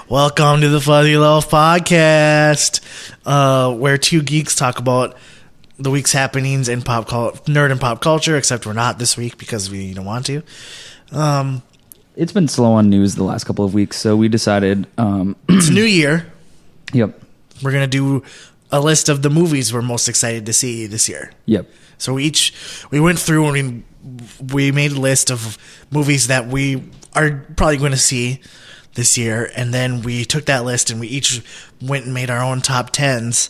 Welcome to the Fuzzy Loaf podcast, where two geeks talk about the week's happenings in nerd and pop culture, except we're not this week because we don't want to. It's been slow on news the last couple of weeks, so we decided... it's a new year. Yep. We're going to do a list of the movies we're most excited to see this year. Yep. So we went through and we made a list of movies that we are probably going to see this year, and then we took that list and we each went and made our own top 10s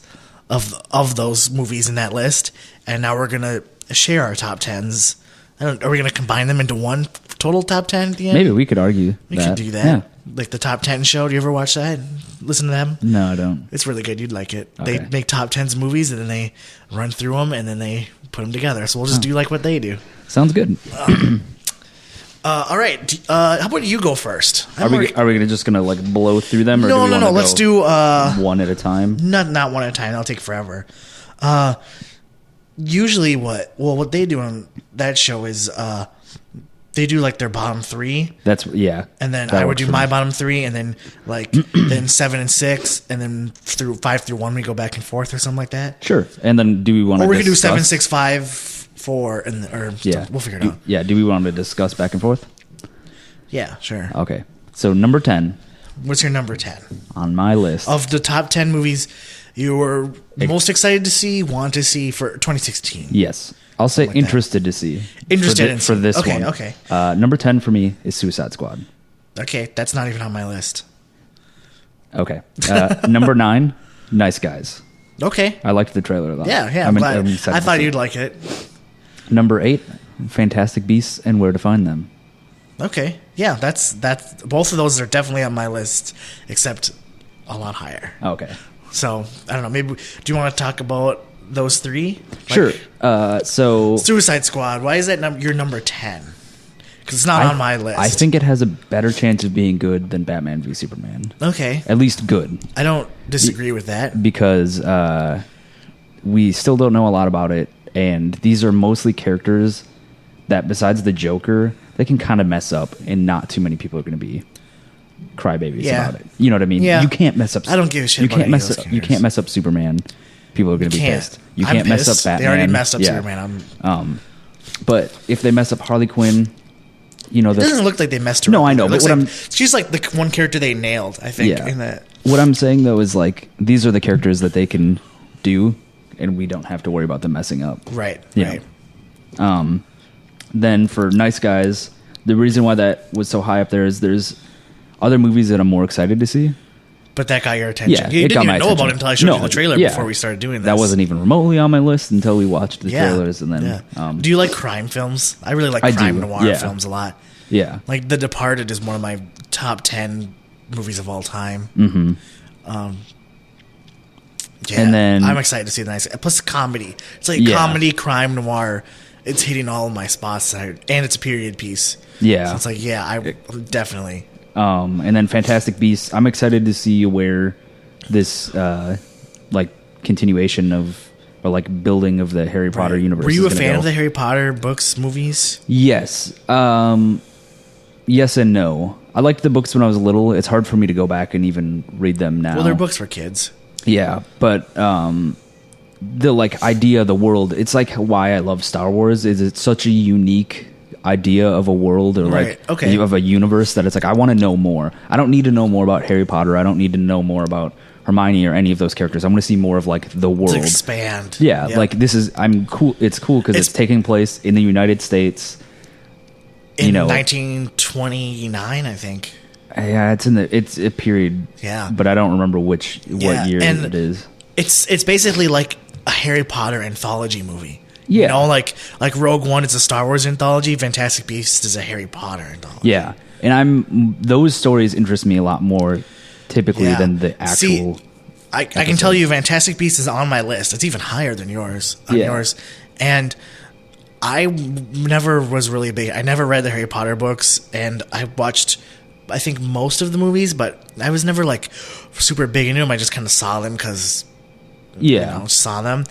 of those movies in that list, and now we're going to share our top 10s. Are we going to combine them into one total top 10 at the end? Maybe we could argue We could do that. Yeah. Like the top 10 show. Do you ever watch that? Listen to them? No, I don't. It's really good. You'd like it. Okay. They make top 10s movies, and then they run through them, and then they put them together. So we'll just do like what they do. Sounds good. All right. How about you go first? Are we just gonna like blow through them? Or No. Let's do one at a time. Not one at a time. That'll take forever. Usually, what they do on that show is they do like their bottom three. And then I would do my bottom three, and then then 7 and 6, and then through 5 through 1 we go back and forth or something like that. Sure. And then do we want to? Or we could do 7, 6, 5. 4 and we'll figure it out. Yeah, do we want to discuss back and forth? Yeah, sure. Okay. So number 10 What's your number 10 on my list of the top 10 movies you were most excited to see, want to see for 2016? Yes, I'll say like interested to see. Interested for this okay, one. Okay. Number 10 for me is Suicide Squad. Okay, that's not even on my list. Okay. Number 9, Nice Guys. Okay. I liked the trailer a lot. Yeah. I'm glad. I thought you'd like it. Number 8, Fantastic Beasts and Where to Find Them. Okay. Yeah, that's both of those are definitely on my list, except a lot higher. Okay. So, I don't know. Maybe do you want to talk about those three? Sure. So Suicide Squad. Why is that your number 10? Because it's not on my list. I think it has a better chance of being good than Batman v Superman. Okay. At least good. I don't disagree with that. Because we still don't know a lot about it, and these are mostly characters that, besides the Joker, they can kind of mess up, and not too many people are going to be crybabies about it. You know what I mean? Yeah. You can't mess up. I don't give a shit about any of those characters. You can't mess up Superman. People are going to be pissed. You can't mess up Batman. They already messed up Superman. But if they mess up Harley Quinn, it doesn't look like they messed her up. No, I know. But she's like the one character they nailed, I think. Yeah. In that. What I'm saying, though, is like these are the characters that they can do, and we don't have to worry about them messing up. Right. Then for Nice Guys, the reason why that was so high up there is there's other movies that I'm more excited to see. But that got your attention. Yeah, you didn't even know about it until I showed you the trailer yeah. before we started doing this. That wasn't even remotely on my list until we watched the trailers. And then, do you like crime films? I really like crime noir films a lot. Yeah. Like The Departed is one of my top 10 movies of all time. Mm-hmm. And then I'm excited to see the nice. Plus comedy. It's like comedy, crime, noir. It's hitting all of my spots, and it's a period piece. Yeah. So it's like, I definitely. And then Fantastic Beasts. I'm excited to see where this continuation of building of the Harry Potter universe. Were you a fan of the Harry Potter books, movies? Yes. Yes and no. I liked the books when I was little. It's hard for me to go back and even read them now. Well, they're books for kids. Yeah, but the idea of the world, it's like why I love Star Wars is it's such a unique idea of a world or of a universe that it's like I want to know more. I don't need to know more about Harry Potter. I don't need to know more about Hermione or any of those characters. I want to see more of the world. To expand. Yeah, I'm cool. It's cool because it's taking place in the United States. In 1929, I think. Yeah, it's a period. Yeah, but I don't remember what year it is. It's basically like a Harry Potter anthology movie. Yeah, like Rogue One is a Star Wars anthology. Fantastic Beasts is a Harry Potter anthology. Yeah, and those stories interest me a lot more typically than the actual. See, I can tell you, Fantastic Beasts is on my list. It's even higher than yours. And I never was really big. I never read the Harry Potter books, and I watched, I think, most of the movies, but I was never super big into them. I just kind of saw them because saw them.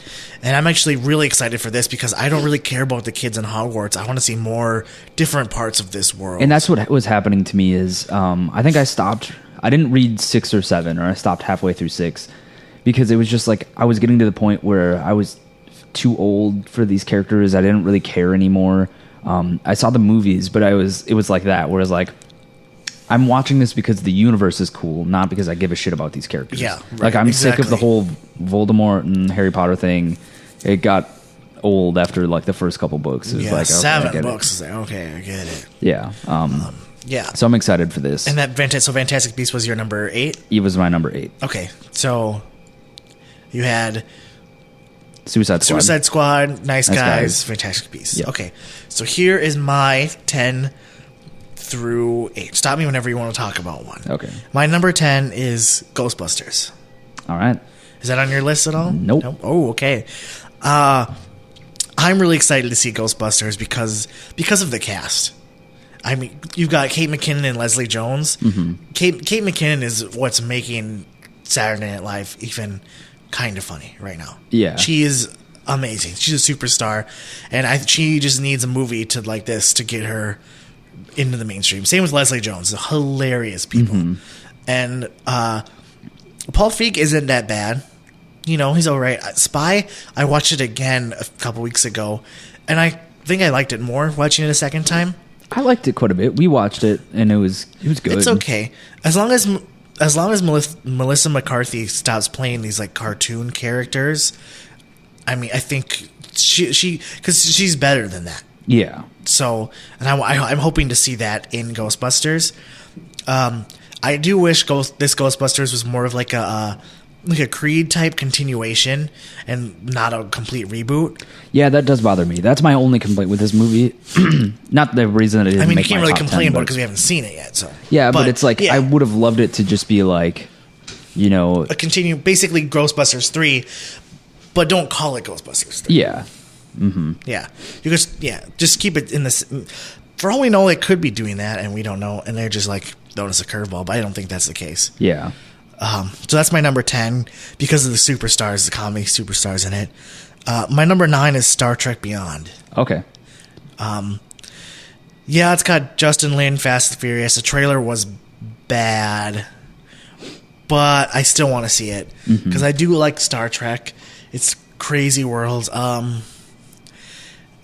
And I'm actually really excited for this because I don't really care about the kids in Hogwarts. I want to see more different parts of this world. And that's what was happening to me is I think I stopped I didn't read 6 or 7, or I stopped halfway through 6 because it was just like I was getting to the point where I was too old for these characters. I didn't really care anymore. I saw the movies, but it was like that, where it's like, I'm watching this because the universe is cool, not because I give a shit about these characters. Yeah, right, like I'm sick of the whole Voldemort and Harry Potter thing. It got old after like the first couple books. It was like 7 books. Like, okay, I get it. Yeah. Yeah. So I'm excited for this. And that Fantastic Beasts was your number 8? It was my number 8. Okay, so you had Suicide Squad, Nice Guys, Fantastic Beasts. Yep. Okay, so here is my 10 through 8. Stop me whenever you want to talk about one. Okay. My number 10 is Ghostbusters. All right. Is that on your list at all? Nope. Oh, okay. I'm really excited to see Ghostbusters because of the cast. I mean, you've got Kate McKinnon and Leslie Jones. Mm-hmm. Kate McKinnon is what's making Saturday Night Live even kind of funny right now. Yeah. She is amazing. She's a superstar, and she just needs a movie to like this to get her into the mainstream. Same with Leslie Jones. Hilarious people. Mm-hmm. And Paul Feig isn't that bad. You know, he's all right. Spy, I watched it again a couple weeks ago, and I think I liked it more watching it a second time. I liked it quite a bit. We watched it, and it was good. It's okay. As long as Melissa McCarthy stops playing these like cartoon characters, I mean, I think she because she's better than that. Yeah. So, and I'm hoping to see that in Ghostbusters. I do wish this Ghostbusters was more of like a Creed type continuation and not a complete reboot. Yeah, that does bother me. That's my only complaint with this movie. Not the reason that it didn't you make can't my really top complain 10, about it because we haven't seen it yet. So yeah, but it's like I would have loved it to just be like, you know, basically Ghostbusters 3, but don't call it Ghostbusters 3. Yeah. Mm-hmm. Yeah. Just keep it in this. For all we know, it could be doing that, and we don't know, and they're just like throwing us a curveball. But I don't think that's the case. Yeah. So that's my number 10 because of the superstars, the comedy superstars in it. My number 9 is Star Trek Beyond. Okay. Yeah, it's got Justin Lin, Fast and Furious. The trailer was bad, but I still want to see it because I do like Star Trek. It's crazy worlds. And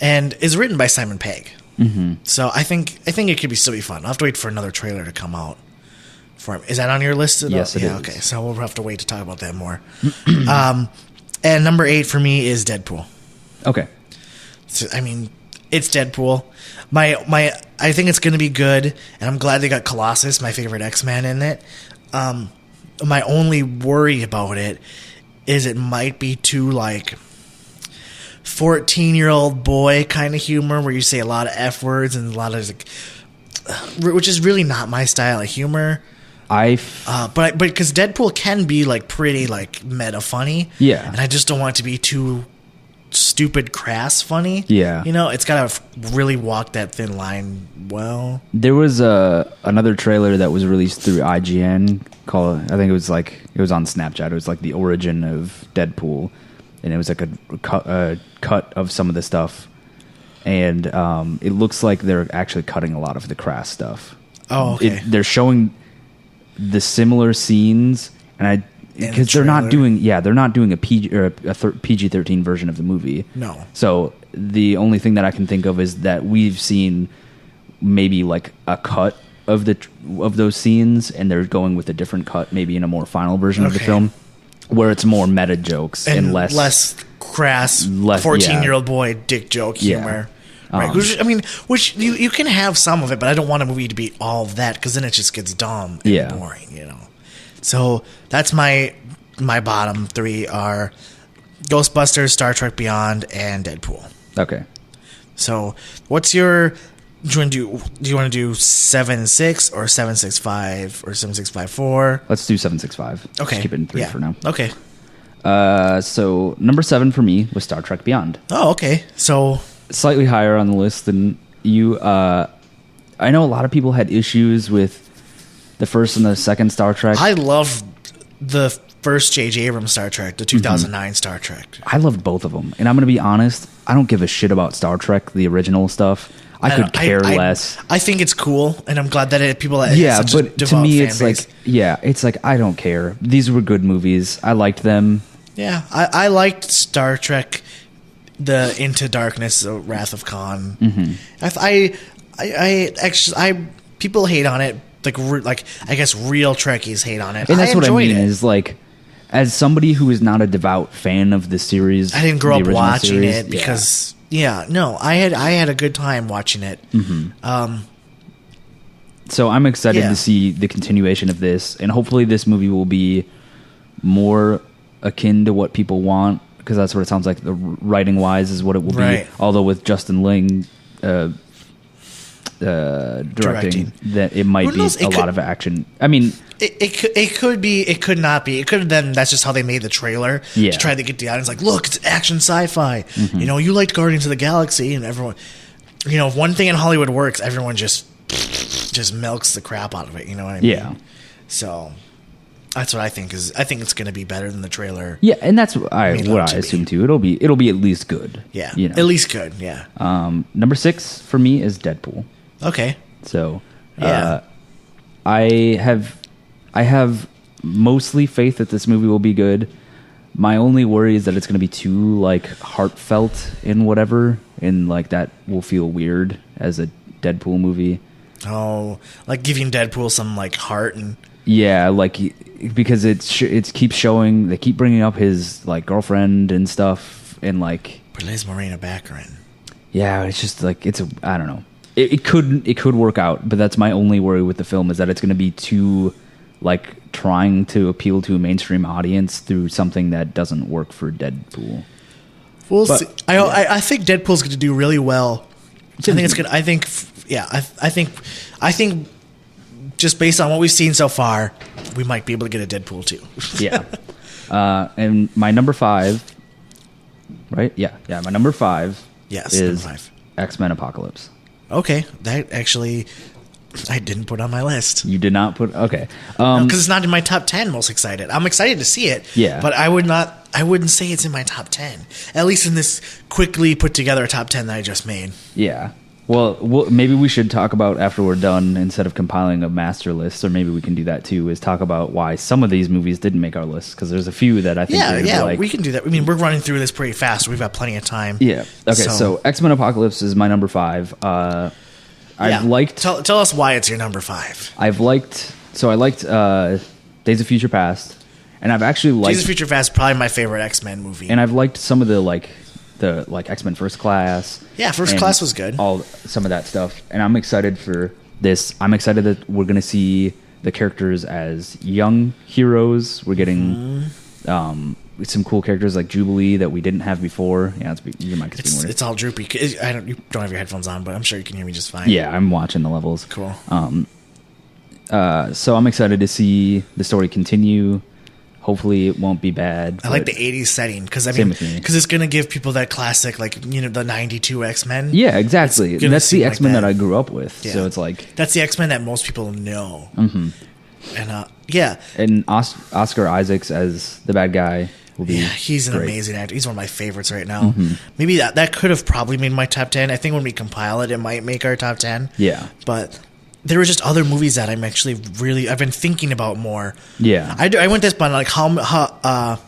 it's written by Simon Pegg. Mm-hmm. So I think it could still be fun. I'll have to wait for another trailer to come out. Is that on your list? Yes, it is. Okay, so we'll have to wait to talk about that more. And number 8 for me is Deadpool. Okay. So, I mean, it's Deadpool. I think it's going to be good, and I'm glad they got Colossus, my favorite X-Man, in it. My only worry about it is it might be too, like, 14-year-old boy kind of humor where you say a lot of F words and a lot of, like, which is really not my style of humor. But because Deadpool can be like pretty like meta funny, yeah, and I just don't want it to be too stupid crass funny. Yeah, you know, it's gotta really walk that thin line well. There was another trailer that was released through IGN called, I think it was on Snapchat. It was like the origin of Deadpool, and it was like a cut of some of the stuff, and it looks like they're actually cutting a lot of the crass stuff. Oh, okay. They're showing the similar scenes, and because they're not doing a PG or a PG-13 version of the movie. No. So the only thing that I can think of is that we've seen maybe like a cut of those scenes, and they're going with a different cut, maybe in a more final version of the film, where it's more meta jokes and less crass, 14-year-old boy dick joke humor. Right, which you can have some of it, but I don't want a movie to be all of that because then it just gets dumb and boring, you know. So that's my bottom 3 are Ghostbusters, Star Trek Beyond, and Deadpool. Okay. So what's your? Do you want to do 7.6 or 7.65 or 7.654? Let's do 7.65. Okay, just keep it in 3 for now. Okay. So number 7 for me was Star Trek Beyond. Oh, okay. So slightly higher on the list than you. I know a lot of people had issues with the first and the second Star Trek. I loved the first J.J. Abrams Star Trek, the 2009 Star Trek. I loved both of them. And I'm going to be honest, I don't give a shit about Star Trek, the original stuff. I could care less. I think it's cool, and I'm glad that people that have such but to me it's base. It's like I don't care. These were good movies. I liked them. Yeah, I liked Star Trek, the Into Darkness, Wrath of Khan. I actually people hate on it. Like I guess real Trekkies hate on it. And that's what I mean is like, as somebody who is not a devout fan of the series, I didn't grow up watching it because I had a good time watching it. So I'm excited to see the continuation of this, and hopefully this movie will be more akin to what people want, because that's what it sounds like. The writing wise is what it will be. Although with Justin Ling directing, that it might be a lot of action. I mean, it could be, it could not be. It could have been that's just how they made the trailer to try to get the audience like, look, it's action sci-fi. You liked Guardians of the Galaxy, and everyone, if one thing in Hollywood works, everyone just milks the crap out of it. You know what I mean? Yeah. So that's what I think I think it's going to be better than the trailer. Yeah, and that's what I assume too. It'll be at least good. Yeah, at least good. Yeah. Number 6 for me is Deadpool. Okay. So, I have mostly faith that this movie will be good. My only worry is that it's going to be too heartfelt in whatever, and that will feel weird as a Deadpool movie. Oh, like giving Deadpool some heart and because it keeps showing, they keep bringing up his girlfriend and stuff, and but Liz Morena Baccarin. Yeah, it's just I don't know. It could work out, but that's my only worry with the film, is that it's going to be too trying to appeal to a mainstream audience through something that doesn't work for Deadpool. We'll see. I think Deadpool's going to do really well. I think it's good. I think just based on what we've seen so far, we might be able to get a Deadpool 2. Yeah. And my number 5, right? Yeah. My number 5 is number 5. X-Men Apocalypse. Okay. That actually I didn't put on my list. You did not put... Okay. Because it's not in my top 10 most excited. I'm excited to see it. Yeah. But I wouldn't say it's in my top 10. At least in this quickly put together top 10 that I just made. Yeah. Well, maybe we should talk about, after we're done, instead of compiling a master list, or maybe we can do that too, is talk about why some of these movies didn't make our list, because there's a few that I think we can do that. I mean, we're running through this pretty fast. So we've got plenty of time. Yeah. Okay, so X-Men Apocalypse is my number 5. I've liked... Tell us why it's your number 5. I liked Days of Future Past, and I've actually liked... Days of Future Past is probably my favorite X-Men movie. And I've liked some of the X-Men First Class. Yeah, First Class was good. Some of that stuff. And I'm excited for this. I'm excited that we're going to see the characters as young heroes. We're getting some cool characters like Jubilee that we didn't have before. Yeah, your mic is being weird. It's all droopy. You don't have your headphones on, but I'm sure you can hear me just fine. Yeah, I'm watching the levels. Cool. So I'm excited to see the story continue. Hopefully it won't be bad. I like the 80s setting because it's going to give people that classic, the 92 X-Men. Yeah, exactly. That's the X-Men that I grew up with. Yeah. So it's that's the X-Men that most people know. Mm-hmm. And and Oscar Isaacs as the bad guy will be he's an great. Amazing actor. He's one of my favorites right now. Mm-hmm. Maybe that could have probably made my top 10. I think when we compile it might make our top 10. Yeah. But there were just other movies that I'm actually I've been thinking about more. Yeah. I went this by I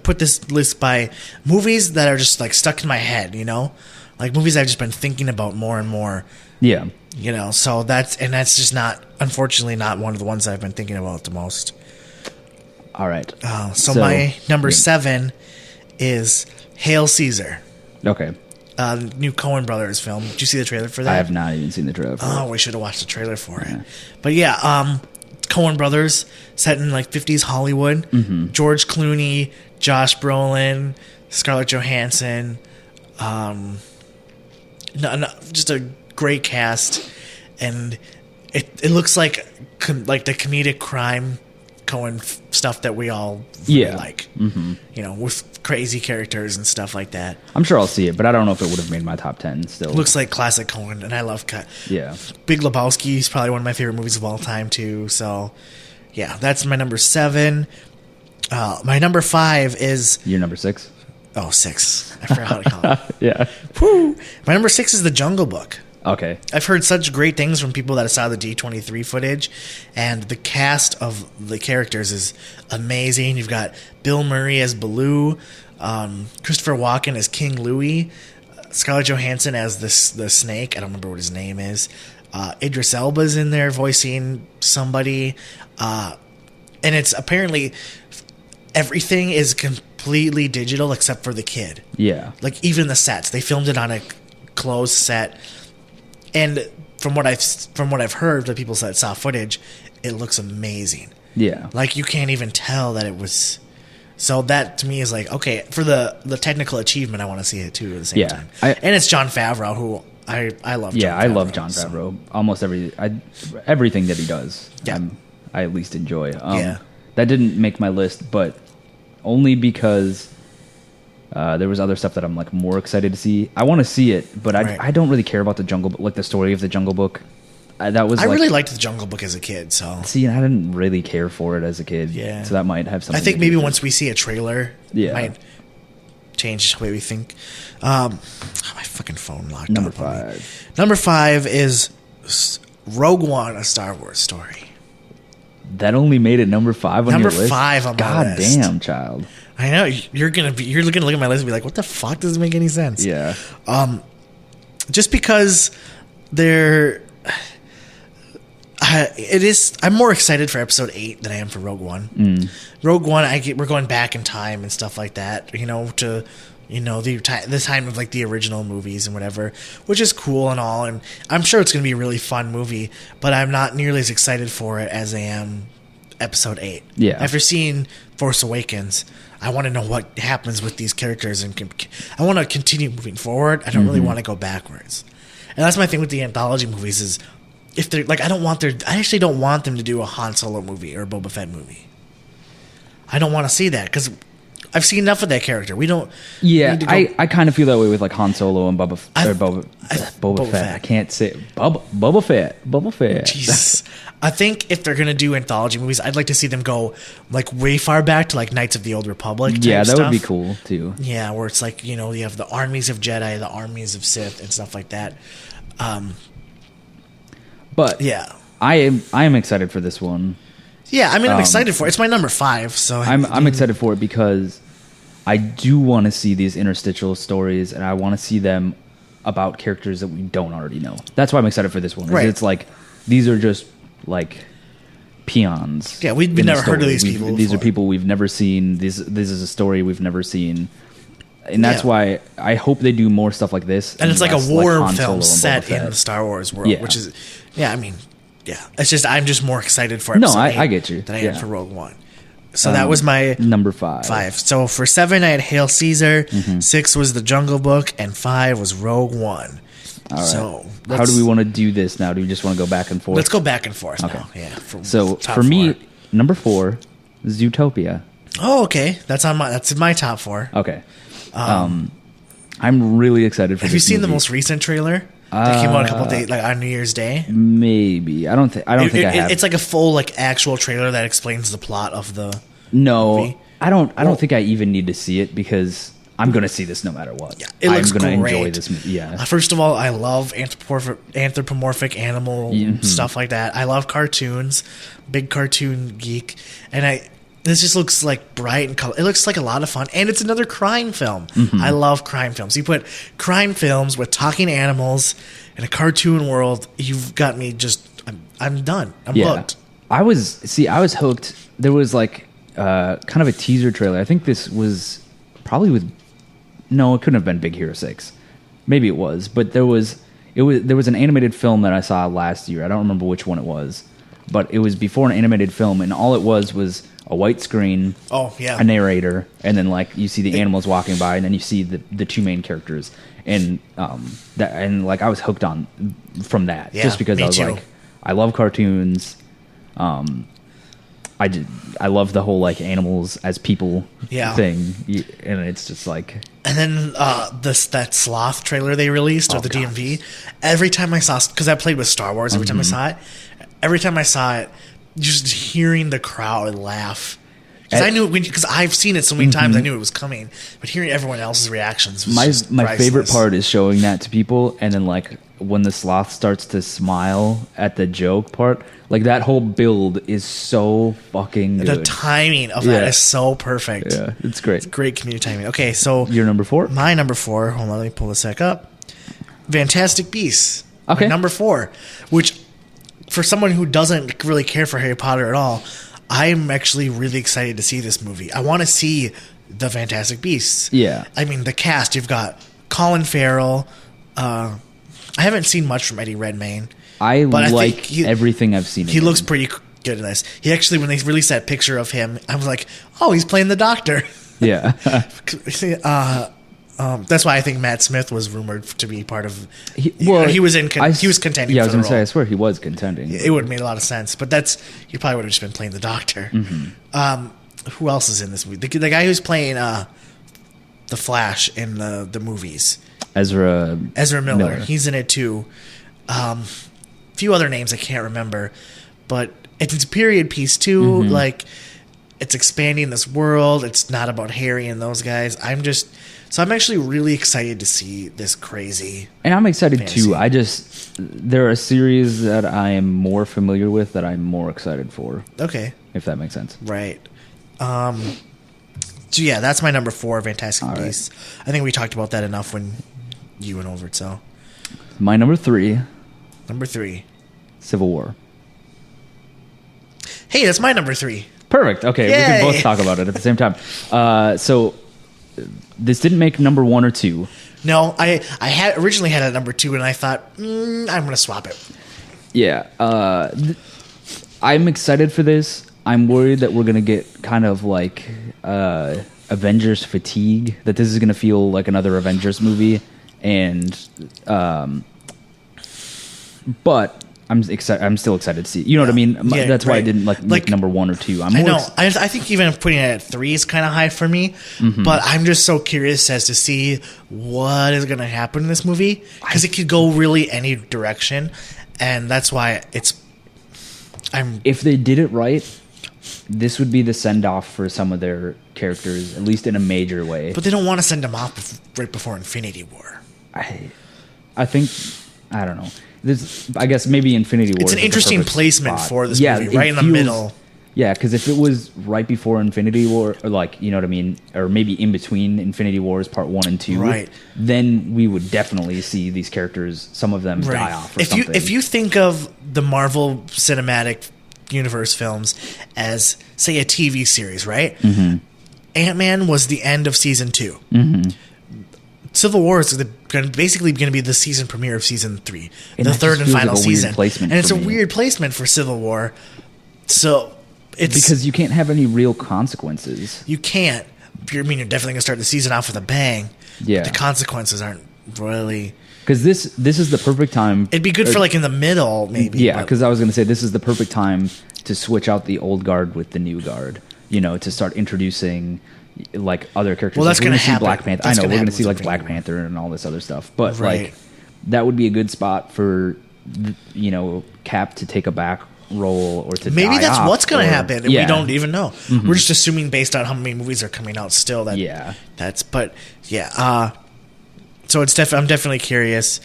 put this list by movies that are just stuck in my head, movies I've just been thinking about more and more. Yeah. So that's just unfortunately not one of the ones I've been thinking about the most. All right. So my number 7 is Hail Caesar. Okay. New Coen Brothers film. Did you see the trailer for that? I have not even seen the trailer for it. Oh, we should have watched the trailer for it. But Coen Brothers set in 50s Hollywood. Mm-hmm. George Clooney, Josh Brolin, Scarlett Johansson. Just a great cast, and it looks like the comedic crime Coen stuff that we all really like. Mm-hmm. With crazy characters and stuff like that. I'm sure I'll see it, but I don't know if it would have made my top 10 still. It looks like classic Coen, and I love Big Lebowski is probably one of my favorite movies of all time too. So that's my number 7. My number 5 is your number 6. Oh, 6. I forgot how to call it. Yeah. Woo. My number 6 is The Jungle Book. Okay. I've heard such great things from people that saw the D23 footage, and the cast of the characters is amazing. You've got Bill Murray as Baloo, Christopher Walken as King Louie, Scarlett Johansson as the snake. I don't remember what his name is. Idris Elba's in there voicing somebody. And it's apparently everything is completely digital except for the kid. Yeah. Like even the sets. They filmed it on a closed set. And from what I've heard, the people that saw footage, it looks amazing. Yeah. Like you can't even tell that it was. So that to me is like, okay, for the technical achievement, I want to see it too at the same time. And it's Jon Favreau, who I love. Yeah, I love Jon Favreau. Almost everything that he does, I at least enjoy. That didn't make my list, but only because there was other stuff that I'm like more excited to see. I want to see it, but I don't really care about the Jungle Book, like the story of the Jungle Book. I really liked the Jungle Book as a kid. So see, I didn't really care for it as a kid. Yeah, so that might have something. I think maybe once we see a trailer, it might change the way we think. My fucking phone locked. Number 5. Number 5 is Rogue One: A Star Wars Story. That only made it number 5 on your list. Number 5 on my list. God damn, child. I know you're gonna look at my list and be like, "What the fuck doesn't make any sense?" Yeah. Just because they're. I'm more excited for Episode 8 than I am for Rogue One. Rogue One, we're going back in time and stuff like that. To the time of like the original movies and whatever, which is cool and all. And I'm sure it's going to be a really fun movie, but I'm not nearly as excited for it as I am Episode 8. Yeah. After seeing Force Awakens, I want to know what happens with these characters, and I want to continue moving forward. I don't really want to go backwards. And that's my thing with the anthology movies is. If they're like, I actually don't want them to do a Han Solo movie or a Boba Fett movie. I don't want to see that because I've seen enough of that character. We don't. Yeah, I kind of feel that way with like Han Solo and Boba Fett. I can't say Boba Fett. Jesus, I think if they're gonna do anthology movies, I'd like to see them go like way far back to like Knights of the Old Republic. Yeah, that would be cool too. Yeah, where it's like you have the armies of Jedi, the armies of Sith, and stuff like that. But yeah, I am excited for this one. Yeah, I mean, I'm excited for it. It's my number 5, so I'm excited for it because I do want to see these interstitial stories, and I want to see them about characters that we don't already know. That's why I'm excited for this one. Right. It's like these are just like peons. Yeah, we've never heard of these people. These are people we've never seen. This is a story we've never seen. And that's why I hope they do more stuff like this. And it's like a war film set in the Star Wars world, which is, it's just, I'm just more excited for episode 8 I get you. than I am for Rogue One. So that was my number 5. So for 7, I had Hail Caesar, 6 was The Jungle Book, and 5 was Rogue One. All right. So how do we want to do this now? Do we just want to go back and forth? Let's go back and forth now. Yeah. So for me, number 4 is Zootopia. Oh, okay. That's in my top 4. Okay. I'm really excited for this. Have you seen movie. the most recent trailer that came out a couple days, like on New Year's Day? Maybe. I don't think I have. It's like a full like actual trailer that explains the plot of the movie. I don't think I even need to see it because I'm going to see this no matter what. Yeah, it looks great. I'm going to enjoy this movie. Yeah. First of all, I love anthropomorphic animal stuff like that. I love cartoons. Big cartoon geek. And this just looks like bright and color. It looks like a lot of fun, and it's another crime film. I love crime films. You put crime films with talking animals in a cartoon world, you've got me just. I'm done. I'm hooked. I was hooked. There was like kind of a teaser trailer. I think this was probably with. No, it couldn't have been Big Hero 6. Maybe it was, but there was an animated film that I saw last year. I don't remember which one it was, but it was before an animated film, and all it was a white screen, a narrator, and then like you see the animals walking by, and then you see the two main characters, and I was hooked on from that just because I was like, I love cartoons, I love the whole like animals as people thing, and it's just like. And then that sloth trailer they released or the DMV. Every time I saw, because I played with Star Wars, every time I saw it, just hearing the crowd laugh. Because I knew because I've seen it so many times, I knew it was coming. But hearing everyone else's reactions was my favorite part is showing that to people, and then like when the sloth starts to smile at the joke part, like that whole build is so fucking good. The timing of that is so perfect. Yeah, it's great. It's great comedic timing. Okay, so your number 4? My number 4. Hold on, let me pull this back up. Fantastic Beasts. Okay. Number 4, which for someone who doesn't really care for Harry Potter at all, I'm actually really excited to see this movie. I want to see the Fantastic Beasts. Yeah. I mean, the cast, you've got Colin Farrell. I haven't seen much from Eddie Redmayne. I like everything I've seen. He looks pretty good in this. He actually, when they released that picture of him, I was like, oh, he's playing the Doctor. Yeah. That's why I think Matt Smith was rumored to be part of. He was contending. Yeah, I was going to say. I swear he was contending. It would have made a lot of sense, but he probably would have just been playing the Doctor. Mm-hmm. Who else is in this movie? The guy who's playing the Flash in the movies. Ezra Miller. He's in it too. Few other names I can't remember, but it's a period piece too. Mm-hmm. Like, it's expanding this world. It's not about Harry and those guys. I'm actually really excited to see this crazy. And I'm excited fantasy. Too. There are a series that I am more familiar with that I'm more excited for. Okay. If that makes sense. Right. So yeah, that's my number 4, Fantastic Beasts. Right. I think we talked about that enough when you went over it, so. My number 3. Number 3. Civil War. Hey, that's my number 3. Perfect. Okay, Yay. We can both talk about it at the same time. So this didn't make number 1 or 2. No, I had originally had it at number 2, and I thought I'm going to swap it. Yeah, I'm excited for this. I'm worried that we're going to get kind of like Avengers fatigue. That this is going to feel like another Avengers movie, and but I'm excited. I'm still excited to see. You know what I mean? Yeah, that's why I didn't make number 1 or 2. I know. I think even putting it at 3 is kind of high for me. Mm-hmm. But I'm just so curious as to see what is going to happen in this movie, because it could go really any direction, and that's why if they did it right, this would be the send off for some of their characters, at least in a major way. But they don't want to send them off right before Infinity War. I think, I don't know. I guess maybe Infinity War. It's an interesting placement for this movie, right in the middle. Yeah, because if it was right before Infinity War, or you know what I mean, or maybe in between Infinity Wars Part 1 and 2, right, then we would definitely see these characters, some of them die off or something. If you think of the Marvel Cinematic Universe films as, say, a TV series, right? Mm-hmm. Ant-Man was the end of season 2. Mm-hmm. Civil War is basically going to be the season premiere of season 3, the third and final season. And it's a weird placement for Civil War. So it's because you can't have any real consequences. You can't. You're definitely going to start the season off with a bang. Yeah, but the consequences aren't really. Because this is the perfect time. It'd be good for in the middle, maybe. Yeah, because I was going to say this is the perfect time to switch out the old guard with the new guard. To start introducing other characters. Well, that's going to happen. Black Panther. I know we're going to see Black Panther and all this other stuff, but that would be a good spot for Cap to take a back role or to maybe die that's off, what's going to happen. And we don't even know. Mm-hmm. We're just assuming based on how many movies are coming out still. So I'm definitely curious.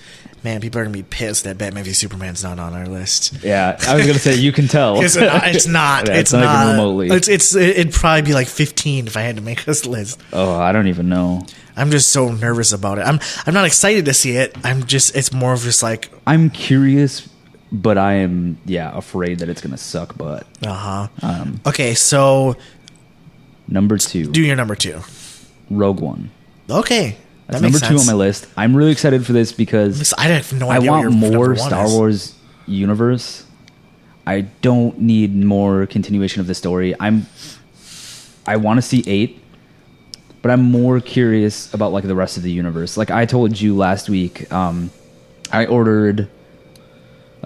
Man, people are going to be pissed that Batman v Superman's not on our list. Yeah, I was going to say, you can tell. It's not. It's not even remotely. It'd probably be 15 if I had to make this list. Oh, I don't even know. I'm just so nervous about it. I'm not excited to see it. It's more of just I'm curious, but I am, afraid that it's going to suck butt. Uh-huh. Okay, so... Number 2. Do your number 2. Rogue One. Okay. That's number 2 on my list. I'm really excited for this because I have no idea. I want more Star Wars universe. I don't need more continuation of the story. I want to see 8, but I'm more curious about the rest of the universe. Like I told you last week, I ordered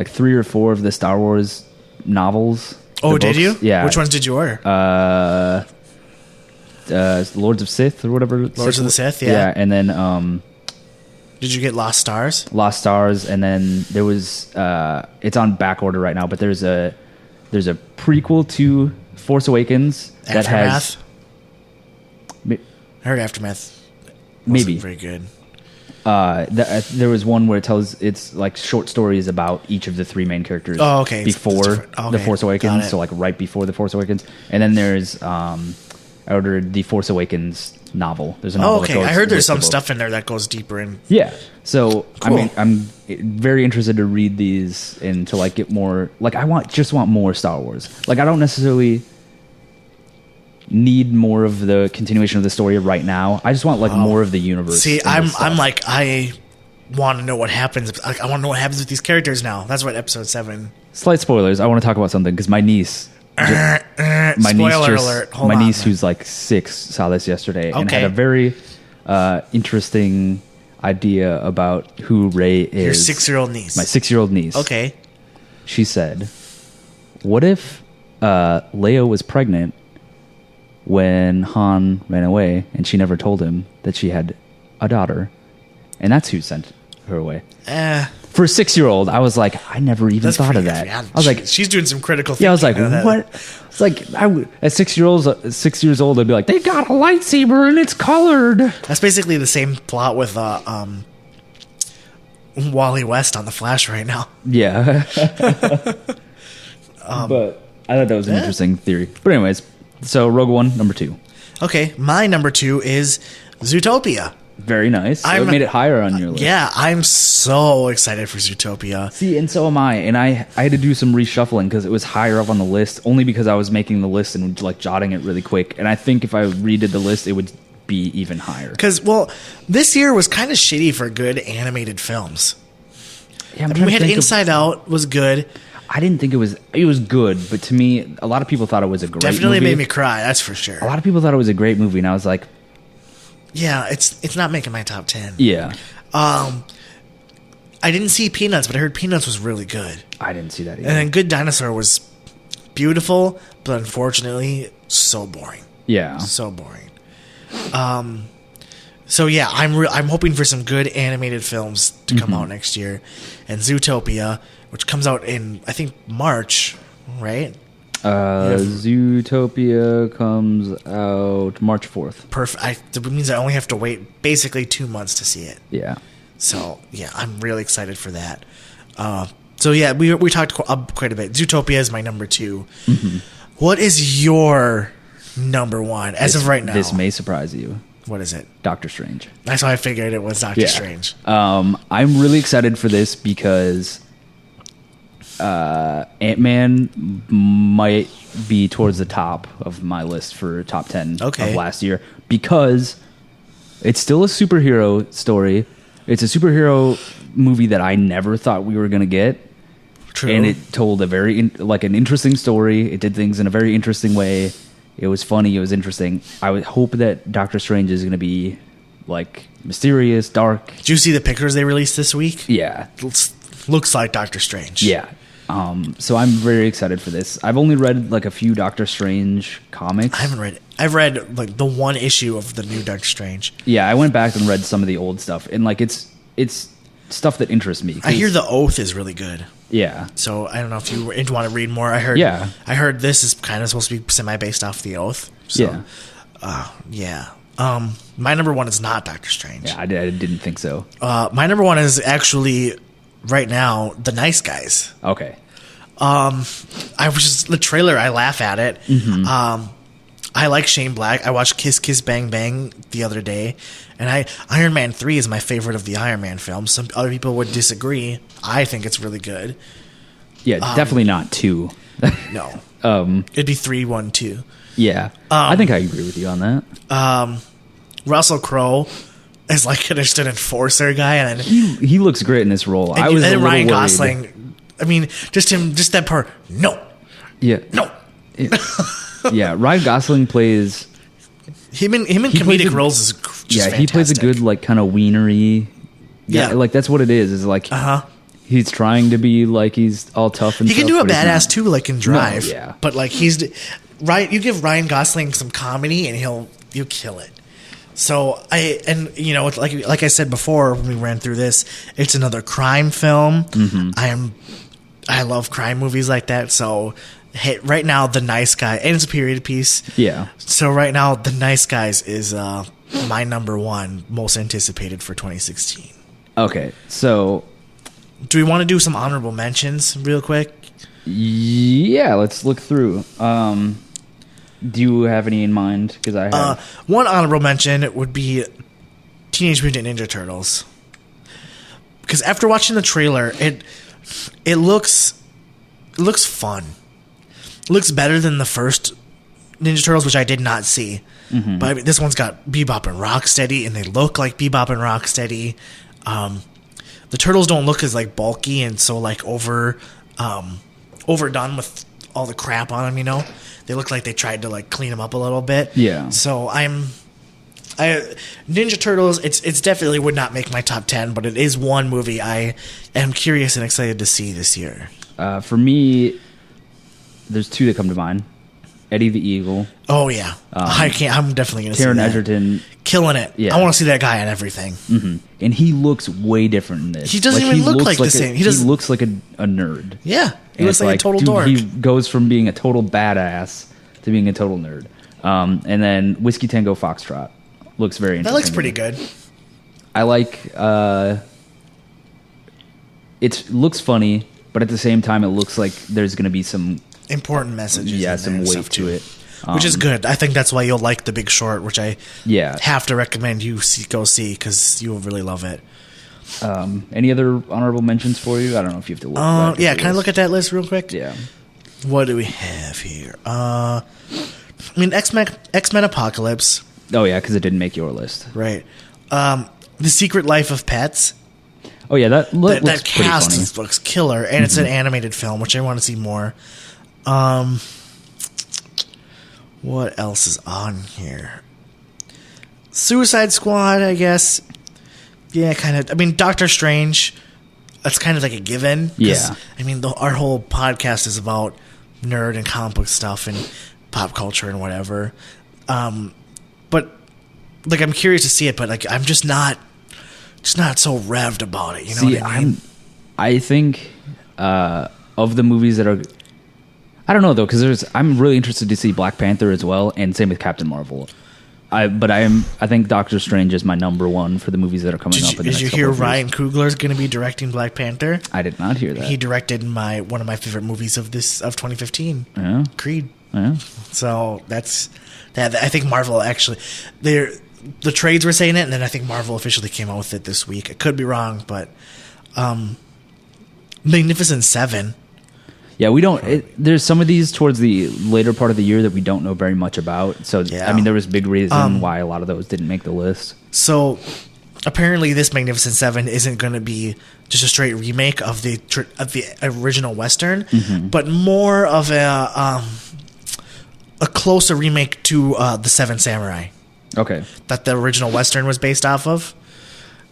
3 or 4 of the Star Wars novels. Oh, did you? Yeah. Which ones did you order? Lords of Sith or whatever. Lords of the Sith, yeah. Yeah, and then did you get Lost Stars? Lost Stars, and then there was it's on back order right now, but there's a prequel to Force Awakens that has I heard Aftermath maybe very good. There was one where it's like short stories about each of the three main characters. Oh, okay. Before The Force Awakens, so like right before The Force Awakens, and then there's I ordered the Force Awakens novel. There's a novel. Oh, okay. I heard there's some stuff in there that goes deeper in. Yeah. So cool. I mean, I'm very interested to read these and to like get more. Like I just want more Star Wars. Like I don't necessarily need more of the continuation of the story right now. I just want like more of the universe. See, I'm like I want to know what happens. Like, I want to know what happens with these characters now. That's what episode 7. Slight spoilers. I want to talk about something because my niece. Spoiler alert. Hold my on, niece, man. who's like 6, saw this yesterday and Okay. had a very interesting idea about who Rey is. Your 6-year-old niece. My 6-year-old niece. Okay. She said, "What if Leia was pregnant when Han ran away and she never told him that she had a daughter, and that's who sent her away?" For a 6-year-old, I was like, I never even thought of that. Yeah, I was like, she's doing some critical thinking. yeah, I was like, what? It's like at 6 years old, I'd be like, they got a lightsaber and it's colored. That's basically the same plot with Wally West on The Flash right now. Yeah. But I thought that was an interesting theory. But anyways, so Rogue One, number 2. Okay, my number 2 is Zootopia. Very nice. So it made it higher on your list. Yeah, I'm so excited for Zootopia. See, and so am I. And I had to do some reshuffling because it was higher up on the list, only because I was making the list and like jotting it really quick. And I think if I redid the list, it would be even higher. Because, well, this year was kind of shitty for good animated films. Yeah, I mean, we had Inside Out was good. I didn't think it was good, but to me, a lot of people thought it was a great Definitely movie. made me cry, that's for sure. A lot of people thought it was a great movie, and I was like, yeah, it's not making my top 10. yeah. I didn't see Peanuts, but I heard Peanuts was really good. I didn't see that either. And then Good Dinosaur was beautiful, but unfortunately, so boring. Yeah. So boring. So yeah, I'm hoping for some good animated films to come out next year. And Zootopia, which comes out in, I think, March, right? Zootopia comes out March 4th. Perfect. That means I only have to wait basically 2 months to see it. Yeah. So yeah, I'm really excited for that. So yeah, we talked quite a bit. Zootopia is my number 2. Mm-hmm. What is your number 1 as of right now? This may surprise you. What is it? Doctor Strange. That's how I figured it was Doctor Strange. I'm really excited for this because Ant-Man might be towards the top of my list for top 10 of last year because it's still a superhero story. It's a superhero movie that I never thought we were going to get. True. And it told a very an interesting story. It did things in a very interesting way. It was funny. It was interesting. I would hope that Doctor Strange is going to be like mysterious, dark. Did you see the pictures they released this week? Yeah. Looks like Doctor Strange. Yeah. So I'm very excited for this. I've only read like a few Doctor Strange comics. I haven't read it. I've read like the one issue of the new Doctor Strange. Yeah, I went back and read some of the old stuff, and like it's stuff that interests me. I hear The Oath is really good. Yeah. So I don't know if you want to read more. I heard. Yeah. I heard this is kind of supposed to be semi based off The Oath. So, yeah. My number 1 is not Doctor Strange. Yeah, I didn't think so. My number 1 is actually right now The Nice Guys. Okay. I was just the trailer. I laugh at it. Mm-hmm. I like Shane Black. I watched Kiss Kiss Bang Bang the other day, and Iron Man 3 is my favorite of the Iron Man films. Some other people would disagree. I think it's really good. Yeah, definitely not 2. No. It'd be 3, 1, 2. Yeah. I think I agree with you on that. Russell Crowe is like an enforcer guy, and then he looks great in this role. And, I was and a little Ryan worried. Gosling. I mean, just that part. No. Yeah. No. Yeah, Ryan Gosling plays him in comedic roles is just fantastic. He plays a good like kind of weenery. Yeah, like that's what it is. Is like he's trying to be like he's all tough and he can do a badass too, like in Drive. No, yeah, but like he's right. You give Ryan Gosling some comedy and he'll kill it. So like I said before when we ran through this, it's another crime film. Mm-hmm. I love crime movies like that. So right now, The Nice Guy, and it's a period piece. Yeah. So right now, The Nice Guys is my number one most anticipated for 2016. Okay, so do we want to do some honorable mentions real quick? Yeah, let's look through. Do you have any in mind? Because I have one honorable mention would be Teenage Mutant Ninja Turtles. Because after watching the trailer, it looks fun. It looks better than the first Ninja Turtles, which I did not see. Mm-hmm. But I mean, this one's got Bebop and Rocksteady, and they look like Bebop and Rocksteady. The turtles don't look as like bulky and so like overdone with all the crap on them. You know, they look like they tried to like clean them up a little bit. Yeah. So Ninja Turtles. It's definitely would not make my top 10, but it is one movie I am curious and excited to see this year. For me, there's two that come to mind. Eddie the Eagle. Oh yeah, I'm definitely gonna see that. Taron Egerton killing it. Yeah. I want to see that guy on everything. Mm-hmm. And he looks way different in this. He doesn't even look like the same. He looks like a nerd. Yeah, he looks like a total dork. He goes from being a total badass to being a total nerd. And then Whiskey Tango Foxtrot looks very interesting. That looks pretty good. I like. It looks funny, but at the same time, it looks like there's going to be some important messages. Yeah, some weight to it. Which is good. I think that's why you'll like The Big Short, which I have to recommend you go see because you will really love it. Any other honorable mentions for you? I don't know if you have to look. Yeah, can I look at that list real quick? Yeah. What do we have here? I mean, X-Men Apocalypse. Oh, yeah, because it didn't make your list. Right. The Secret Life of Pets. Oh, yeah, that looks that cast pretty funny. Looks killer, and it's an animated film, which I want to see more. What else is on here? Suicide Squad, I guess. Yeah, kind of. I mean, Doctor Strange. That's kind of like a given. Yeah. I mean, our whole podcast is about nerd and comic book stuff and pop culture and whatever. But like, I'm curious to see it, but like, I'm just not so revved about it. You know what I mean? I think of the movies that are. I don't know though, because I'm really interested to see Black Panther as well, and same with Captain Marvel. I think Doctor Strange is my number one for the movies that are coming up. Did you hear Ryan Coogler is going to be directing Black Panther? I did not hear that. He directed one of my favorite movies of 2015. Yeah. Creed. Yeah. So that's that. I think Marvel actually the trades were saying it, and then I think Marvel officially came out with it this week. I could be wrong, but Magnificent Seven. Yeah, we don't. There's some of these towards the later part of the year that we don't know very much about. So, yeah. I mean, there was big reason why a lot of those didn't make the list. So, apparently, this Magnificent Seven isn't going to be just a straight remake of the original Western, but more of a closer remake to the Seven Samurai. Okay. That the original Western was based off of.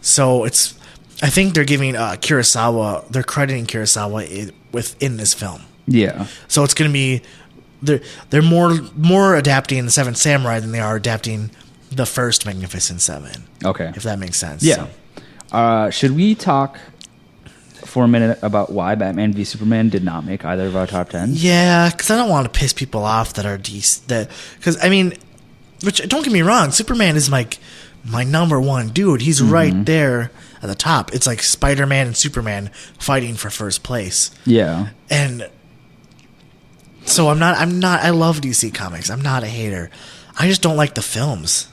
So I think they're giving Kurosawa. They're crediting Kurosawa within this film. Yeah. So it's going to be they're more adapting the Seven Samurai than they are adapting the first Magnificent Seven. Okay. If that makes sense. Yeah. So. Should we talk for a minute about why Batman v Superman did not make either of our top 10? Yeah, because I don't want to piss people off that are because I mean, which don't get me wrong, Superman is my number one dude. He's right there at the top. It's like Spider-Man and Superman fighting for first place. Yeah. And so I'm not I love DC Comics. I'm not a hater. I just don't like the films.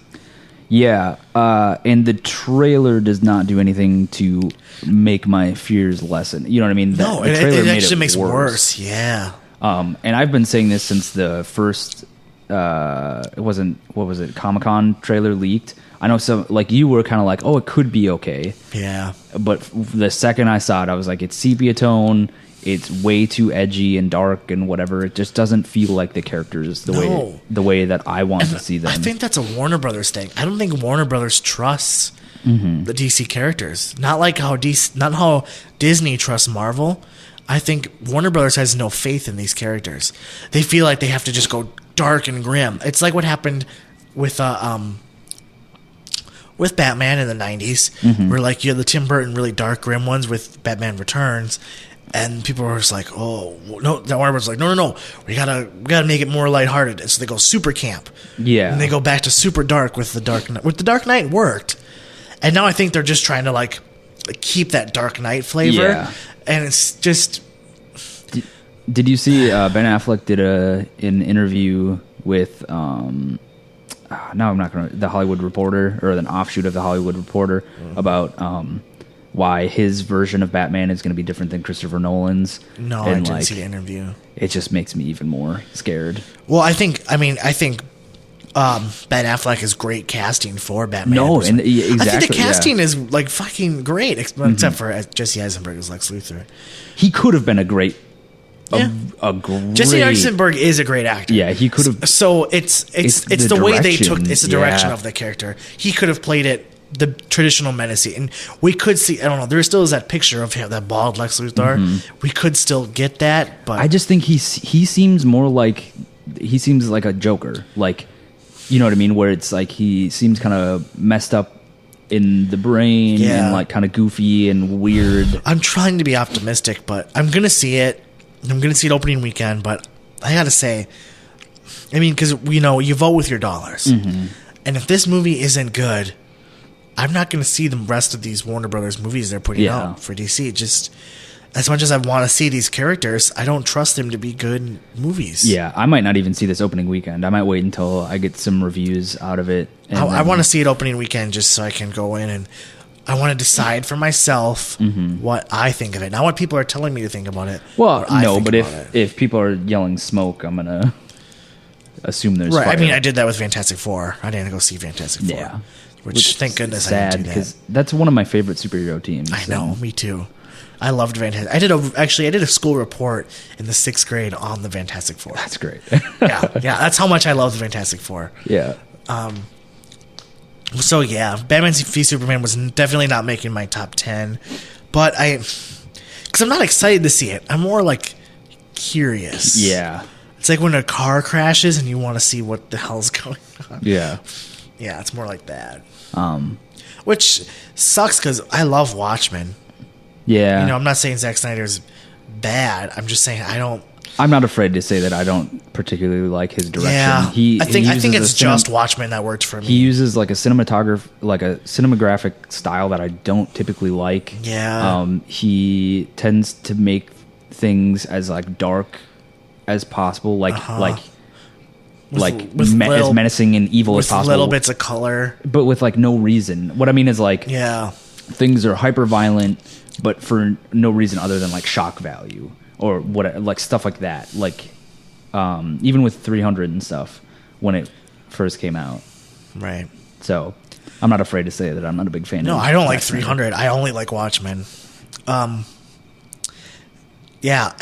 Yeah. And the trailer does not do anything to make my fears lessen. You know what I mean? No, the trailer it actually makes it worse. Yeah. And I've been saying this since the first it wasn't, what was it, Comic-Con trailer leaked. I know some, like, you were kind of like, oh, it could be okay. Yeah. But the second I saw it, I was like, it's sepia tone, it's way too edgy and dark and whatever. It just doesn't feel like the characters the way that I want to see them. I think that's a Warner Brothers thing. I don't think Warner Brothers trusts the DC characters. Not how Disney trusts Marvel. I think Warner Brothers has no faith in these characters. They feel like they have to just go dark and grim. It's like what happened with Batman in the 90s, where like you had the Tim Burton really dark, grim ones with Batman Returns, And people were just like, "Oh no!" That Warner Bros. Like, "No, we gotta make it more lighthearted." And so they go super camp, and they go back to super dark with the Dark Knight. With the Dark Knight worked, and now I think they're just trying to like keep that Dark Knight flavor, and it's just. Did you see Ben Affleck did an interview with the Hollywood Reporter, or an offshoot of the Hollywood Reporter, about why his version of Batman is going to be different than Christopher Nolan's. No, I didn't see the interview. It just makes me even more scared. Well, I think Ben Affleck is great casting for Batman. No, and exactly. I think the casting is like fucking great, except for Jesse Eisenberg as Lex Luthor. He could have been a great. Jesse Eisenberg is a great actor. Yeah, he could have. So it's the way they took. It's the direction of the character. He could have played it the traditional menacing, and we could see. I don't know. There still is that picture of him, that bald Lex Luthor. We could still get that, but I just think he seems more like a Joker. Like, you know what I mean? Where it's like he seems kind of messed up in the brain and like kind of goofy and weird. I'm trying to be optimistic, but I'm gonna see it. I'm going to see it opening weekend, but I got to say, I mean, because, you vote with your dollars. And if this movie isn't good, I'm not going to see the rest of these Warner Brothers movies they're putting out for DC. Just as much as I want to see these characters, I don't trust them to be good movies. Yeah, I might not even see this opening weekend. I might wait until I get some reviews out of it. I want to see it opening weekend just so I can go in and I want to decide for myself what I think of it, not what people are telling me to think about it. Well, no, but if people are yelling smoke, I'm going to assume there's fire. I mean, I did that with Fantastic Four. I didn't go see Fantastic Four. Yeah. Which thank goodness I didn't do that. Because that's one of my favorite superhero teams. I know, me too. I loved Fantastic. I did a school report in the 6th grade on the Fantastic Four. That's great. yeah, that's how much I love the Fantastic Four. Yeah. So yeah, Batman v Superman was definitely not making my top 10, but because I'm not excited to see it. I'm more like curious. Yeah. It's like when a car crashes and you want to see what the hell's going on. Yeah. Yeah, it's more like that. Which sucks because I love Watchmen. Yeah. I'm not saying Zack Snyder's bad. I'm just saying I'm not afraid to say that I don't particularly like his direction. Yeah, I think it's just Watchmen that worked for me. He uses like a cinematographic style that I don't typically like. Yeah. He tends to make things as like dark as possible, as menacing and evil as possible. With little bits of color, but with like no reason. What I mean is like things are hyper violent, but for no reason other than like shock value. Or what, like stuff like that, like even with 300 and stuff when it first came out, right? So I'm not afraid to say that I'm not a big fan. No, I don't like 300. I only like Watchmen. Yeah,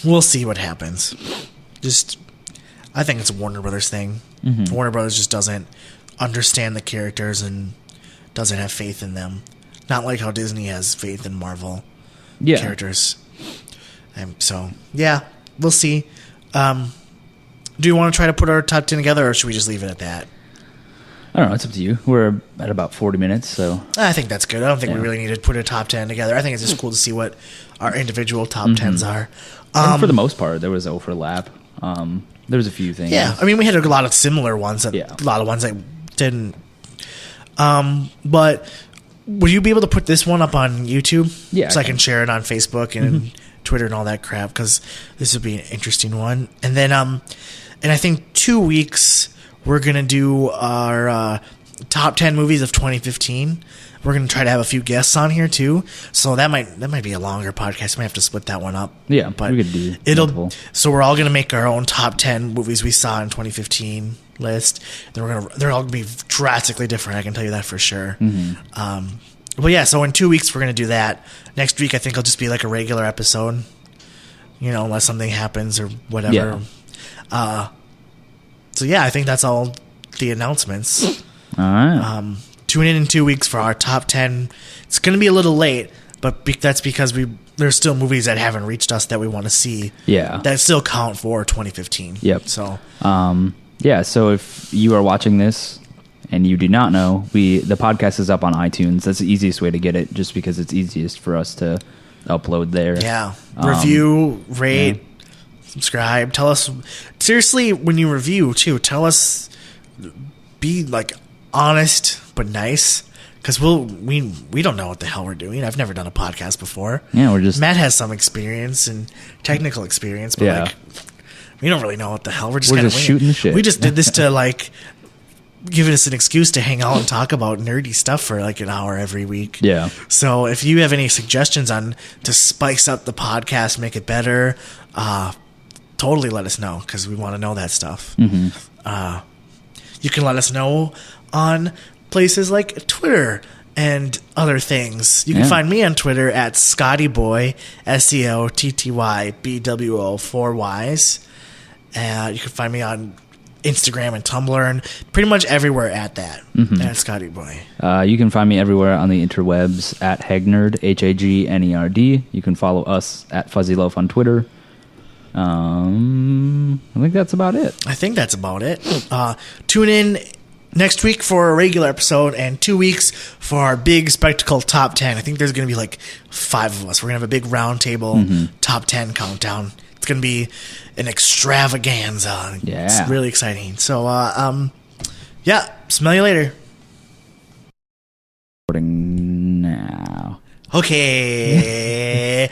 we'll see what happens. I think it's a Warner Brothers thing. Warner Brothers just doesn't understand the characters and doesn't have faith in them. Not like how Disney has faith in Marvel. Characters. So, yeah, we'll see. Do you want to try to put our top 10 together, or should we just leave it at that? I don't know. It's up to you. We're at about 40 minutes, so... I think that's good. I don't think we really need to put a top 10 together. I think it's just cool to see what our individual top 10s are. And for the most part, there was overlap. There was a few things. Yeah, I mean, we had a lot of similar ones. A lot of ones that didn't... But... Would you be able to put this one up on YouTube? Yeah. So I can share it on Facebook and Twitter and all that crap, because this would be an interesting one. And then, and I think 2 weeks, we're going to do our top 10 movies of 2015. We're going to try to have a few guests on here, too. So that might be a longer podcast. We might have to split that one up. Yeah, but we could do multiple. So we're all going to make our own top 10 movies we saw in 2015 list. They're all going to be drastically different. I can tell you that for sure. But yeah, so in 2 weeks we're going to do that. Next week I think it'll just be like a regular episode, unless something happens or whatever. Yeah. So yeah, I think that's all the announcements. All right. Tune in 2 weeks for our top 10. It's going to be a little late, but that's because there's still movies that haven't reached us that we want to see. Yeah. That still count for 2015. Yep. So. Yeah. So if you are watching this and you do not know, the podcast is up on iTunes. That's the easiest way to get it, just because it's easiest for us to upload there. Yeah. Review, rate, subscribe. Tell us, seriously, when you review too, tell us, be like honest but nice. Because we don't know what the hell we're doing. I've never done a podcast before. Yeah, Matt has some experience and technical experience, but like we don't really know what the hell. We're just shooting the shit. We just did this to like give us an excuse to hang out and talk about nerdy stuff for like an hour every week. Yeah. So if you have any suggestions on to spice up the podcast, make it better, totally let us know because we want to know that stuff. Mm-hmm. You can let us know on places like Twitter and other things. You can find me on Twitter at ScottyBoy, SCOTTYBWO, 4 Ys. You can find me on Instagram and Tumblr and pretty much everywhere at that. At ScottyBoy. You can find me everywhere on the interwebs at Hagnerd, HAGNERD. You can follow us at Fuzzy Loaf on Twitter. I think that's about it. Tune in next week for a regular episode and 2 weeks for our big spectacle top 10. I think there's going to be like 5 of us. We're going to have a big round table top 10 countdown. It's going to be an extravaganza. Yeah. It's really exciting. So, smell you later. Recording now. Okay.